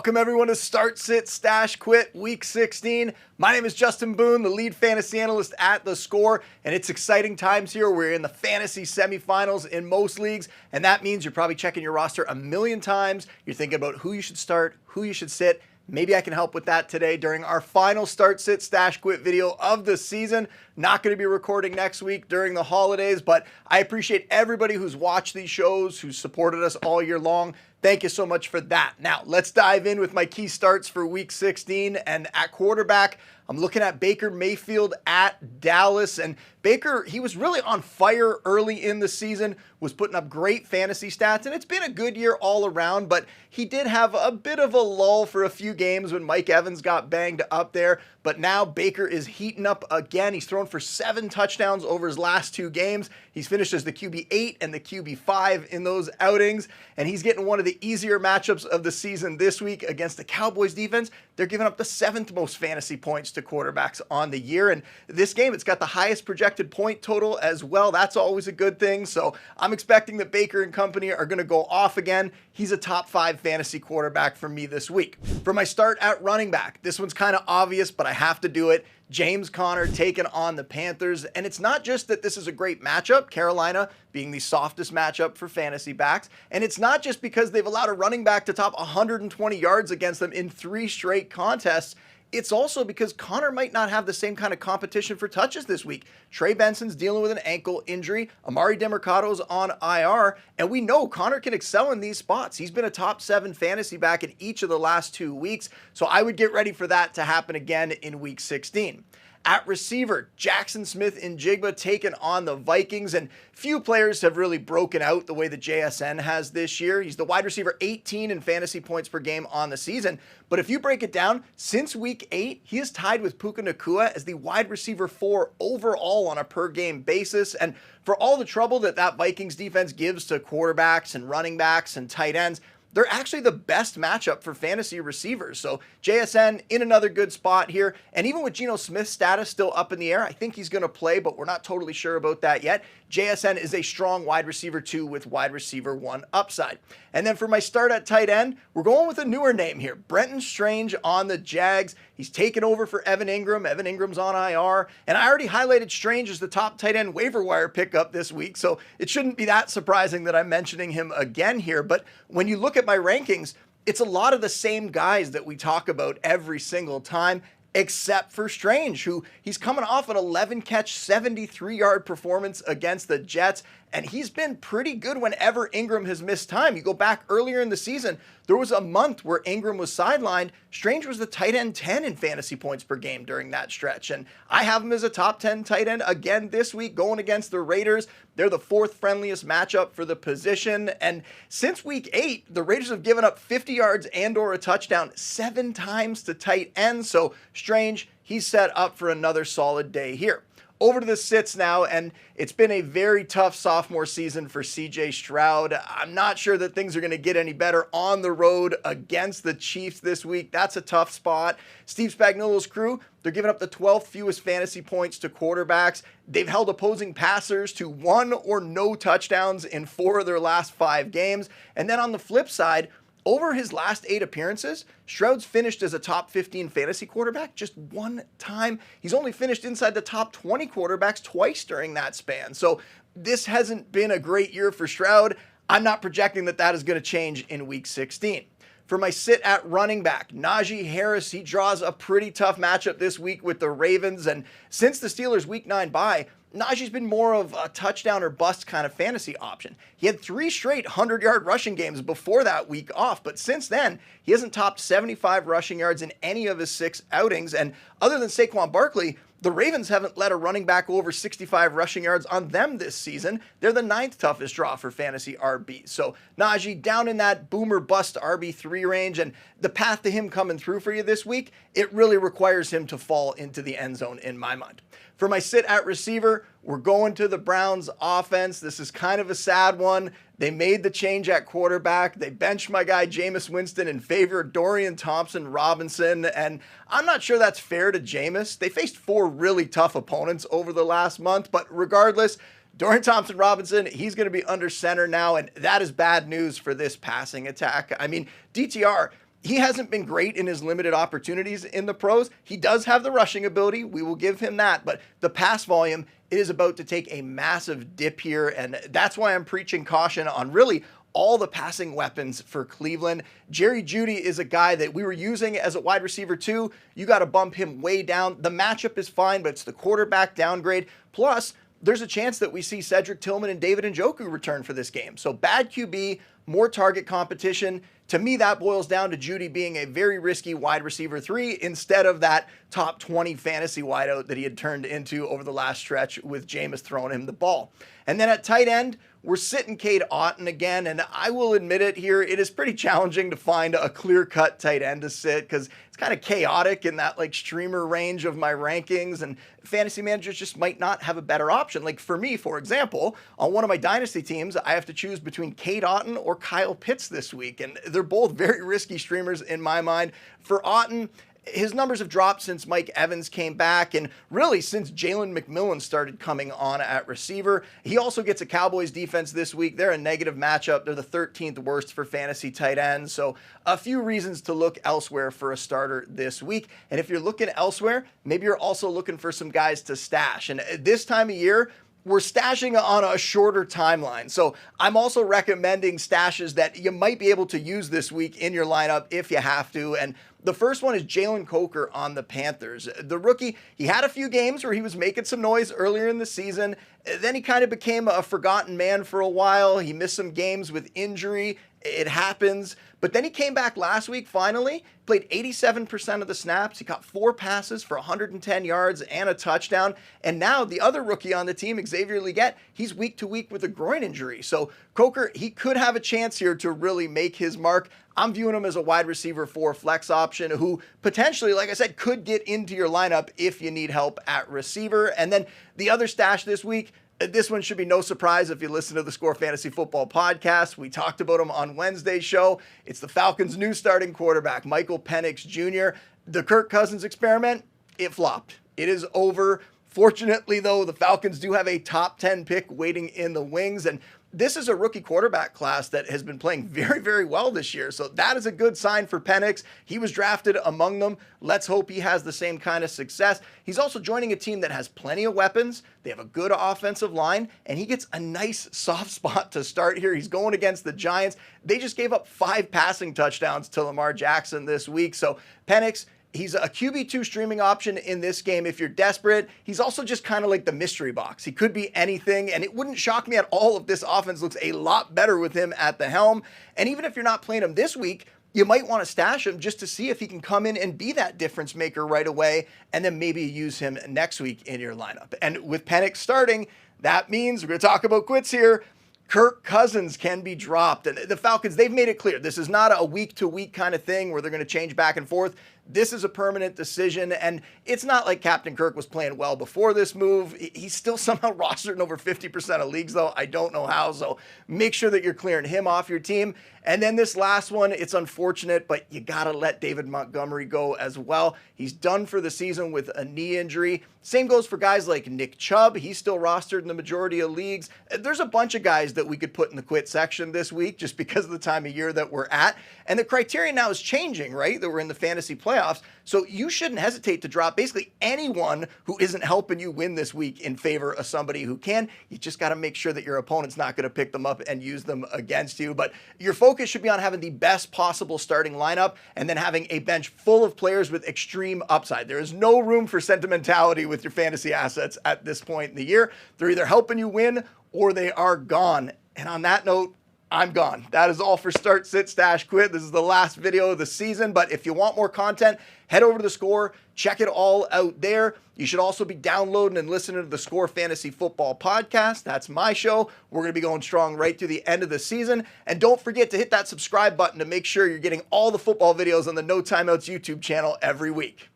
Welcome everyone to Start, Sit, Stash, Quit Week 16. My name is Justin Boone, the lead fantasy analyst at theScore, and it's exciting times here. We're in the fantasy semifinals in most leagues, and that means you're probably checking your roster a million times. You're thinking about who you should start, who you should sit. Maybe I can help with that today during our final Start, Sit, Stash, Quit video of the season. Not going to be recording next week during the holidays, but I appreciate everybody who's watched these shows, who's supported us all year long. Thank you so much for that. Now, let's dive in with my key starts for Week 16. And at quarterback, I'm looking at Baker Mayfield at Dallas. And Baker, he was really on fire early in the season, was putting up great fantasy stats, and it's been a good year all around, but he did have a bit of a lull for a few games when Mike Evans got banged up there. But now Baker is heating up again. He's thrown for 7 touchdowns over his last 2 games. He's finished as the QB8 and the QB5 in those outings, and he's getting one of the easier matchups of the season this week against the Cowboys defense. They're giving up the 7th most fantasy points to quarterbacks on the year, and this game, it's got the highest projected point total as well. That's always a good thing, so I'm expecting that Baker and company are going to go off again. He's a top 5 fantasy quarterback for me this week. For my start at running back, this one's kind of obvious, but I have to do it. James Conner taking on the Panthers, and it's not just that this is a great matchup, Carolina being the softest matchup for fantasy backs, and it's not just because they've allowed a running back to top 120 yards against them in 3 straight contests. It's also because Conner might not have the same kind of competition for touches this week. Trey Benson's dealing with an ankle injury. Amari DeMarcoto's on IR. And we know Conner can excel in these spots. He's been a top 7 fantasy back in each of the last 2 weeks. So I would get ready for that to happen again in Week 16. At receiver, Jackson Smith-Njigba taking on the Vikings, and few players have really broken out the way that JSN has this year. He's the wide receiver 18 in fantasy points per game on the season, but if you break it down, since Week 8, he is tied with Puka Nacua as the wide receiver 4 overall on a per game basis, and for all the trouble that Vikings defense gives to quarterbacks and running backs and tight ends, they're actually the best matchup for fantasy receivers. So JSN in another good spot here. And even with Geno Smith's status still up in the air, I think he's going to play, but we're not totally sure about that yet. JSN is a strong wide receiver 2 with wide receiver 1 upside. And then for my start at tight end, we're going with a newer name here. Brenton Strange on the Jags. He's taken over for Evan Ingram. Evan Ingram's on IR. And I already highlighted Strange as the top tight end waiver wire pickup this week, so it shouldn't be that surprising that I'm mentioning him again here. But when you look at my rankings, it's a lot of the same guys that we talk about every single time, except for Strange, who he's coming off an 11-catch, 73-yard performance against the Jets, and he's been pretty good whenever Ingram has missed time. You go back earlier in the season, there was a month where Ingram was sidelined. Strange was the tight end 10 in fantasy points per game during that stretch, and I have him as a top 10 tight end again this week going against the Raiders. They're the 4th friendliest matchup for the position, and since Week 8, the Raiders have given up 50 yards and or a touchdown 7 times to tight ends, so Strange, he's set up for another solid day here. Over to the sits now, and it's been a very tough sophomore season for CJ Stroud. I'm not sure that things are going to get any better on the road against the Chiefs this week. That's a tough spot. Steve Spagnuolo's crew, they're giving up the 12th fewest fantasy points to quarterbacks. They've held opposing passers to 1 or no touchdowns in 4 of their last 5 games. And then on the flip side, over his last 8 appearances, Stroud's finished as a top 15 fantasy quarterback just 1 time. He's only finished inside the top 20 quarterbacks twice during that span. So this hasn't been a great year for Stroud. I'm not projecting that is going to change in Week 16. For my sit at running back, Najee Harris, he draws a pretty tough matchup this week with the Ravens. And since the Steelers' Week 9 bye, Najee's been more of a touchdown or bust kind of fantasy option. He had 3 straight 100-yard rushing games before that week off, but since then, he hasn't topped 75 rushing yards in any of his 6 outings. And other than Saquon Barkley, the Ravens haven't let a running back over 65 rushing yards on them this season. They're the 9th toughest draw for fantasy RBs. So Najee down in that boomer bust RB3 range, and the path to him coming through for you this week, it really requires him to fall into the end zone in my mind. For my sit at receiver, we're going to the Browns offense. This is kind of a sad one. They made the change at quarterback. They benched my guy Jameis Winston in favor of Dorian Thompson-Robinson, and I'm not sure that's fair to Jameis. They faced 4 really tough opponents over the last month, but regardless, Dorian Thompson-Robinson, he's going to be under center now, and that is bad news for this passing attack. I mean, DTR, he hasn't been great in his limited opportunities in the pros. He does have the rushing ability. We will give him that. But the pass volume, it is about to take a massive dip here. And that's why I'm preaching caution on really all the passing weapons for Cleveland. Jerry Jeudy is a guy that we were using as a wide receiver too. You got to bump him way down. The matchup is fine, but it's the quarterback downgrade. Plus, there's a chance that we see Cedric Tillman and David Njoku return for this game. So bad QB, more target competition. To me, that boils down to Jeudy being a very risky wide receiver 3 instead of that top 20 fantasy wideout that he had turned into over the last stretch with Jameis throwing him the ball. And then at tight end, we're sitting Cade Otton again, and I will admit it here, it is pretty challenging to find a clear-cut tight end to sit because it's kind of chaotic in that like streamer range of my rankings, and fantasy managers just might not have a better option. Like for me, for example, on one of my dynasty teams, I have to choose between Cade Otton or Kyle Pitts this week, and they're both very risky streamers in my mind. For Otton, his numbers have dropped since Mike Evans came back and really since Jalen McMillan started coming on at receiver. He also gets a Cowboys defense this week. They're a negative matchup. They're the 13th worst for fantasy tight ends. So a few reasons to look elsewhere for a starter this week. And if you're looking elsewhere, maybe you're also looking for some guys to stash. And this time of year, we're stashing on a shorter timeline. So I'm also recommending stashes that you might be able to use this week in your lineup if you have to. And the first one is Jaylen Coker on the Panthers. The rookie, he had a few games where he was making some noise earlier in the season. Then he kind of became a forgotten man for a while. He missed some games with injury. It happens. But then he came back last week, finally, played 87% of the snaps. He caught 4 passes for 110 yards and a touchdown. And now the other rookie on the team, Xavier Legette, he's week to week with a groin injury. So Coker, he could have a chance here to really make his mark. I'm viewing him as a wide receiver 4 flex option who potentially, like I said, could get into your lineup if you need help at receiver. And then the other stash this week, this one should be no surprise if you listen to the Score Fantasy Football podcast. We talked about him on Wednesday's show. It's the Falcons' new starting quarterback, Michael Penix Jr. The Kirk Cousins experiment, it flopped. It is over. Fortunately, though, the Falcons do have a top 10 pick waiting in the wings, and this is a rookie quarterback class that has been playing very, very well this year. So that is a good sign for Penix. He was drafted among them. Let's hope he has the same kind of success. He's also joining a team that has plenty of weapons. They have a good offensive line, and he gets a nice soft spot to start here. He's going against the Giants. They just gave up 5 passing touchdowns to Lamar Jackson this week. So Penix, he's a QB2 streaming option in this game if you're desperate. He's also just kind of like the mystery box. He could be anything, and it wouldn't shock me at all if this offense looks a lot better with him at the helm. And even if you're not playing him this week, you might want to stash him just to see if he can come in and be that difference maker right away, and then maybe use him next week in your lineup. And with Penix starting, that means we're going to talk about quits here. Kirk Cousins can be dropped. And the Falcons, they've made it clear. This is not a week-to-week kind of thing where they're going to change back and forth. This is a permanent decision, and it's not like Captain Kirk was playing well before this move. He's still somehow rostered in over 50% of leagues, though. I don't know how, so make sure that you're clearing him off your team. And then this last one, it's unfortunate, but you got to let David Montgomery go as well. He's done for the season with a knee injury. Same goes for guys like Nick Chubb. He's still rostered in the majority of leagues. There's a bunch of guys that we could put in the quit section this week just because of the time of year that we're at. And the criteria now is changing, right? That we're in the fantasy playoffs. So you shouldn't hesitate to drop basically anyone who isn't helping you win this week in favor of somebody who can. You just got to make sure that your opponent's not going to pick them up and use them against you. But your focus should be on having the best possible starting lineup and then having a bench full of players with extreme upside. There is no room for sentimentality with your fantasy assets at this point in the year. They're either helping you win or they are gone. And on that note, I'm gone. That is all for Start, Sit, Stash, Quit. This is the last video of the season, but if you want more content, head over to theScore. Check it all out there. You should also be downloading and listening to the Score Fantasy Football podcast. That's my show. We're going to be going strong right through the end of the season. And don't forget to hit that subscribe button to make sure you're getting all the football videos on the No Timeouts YouTube channel every week.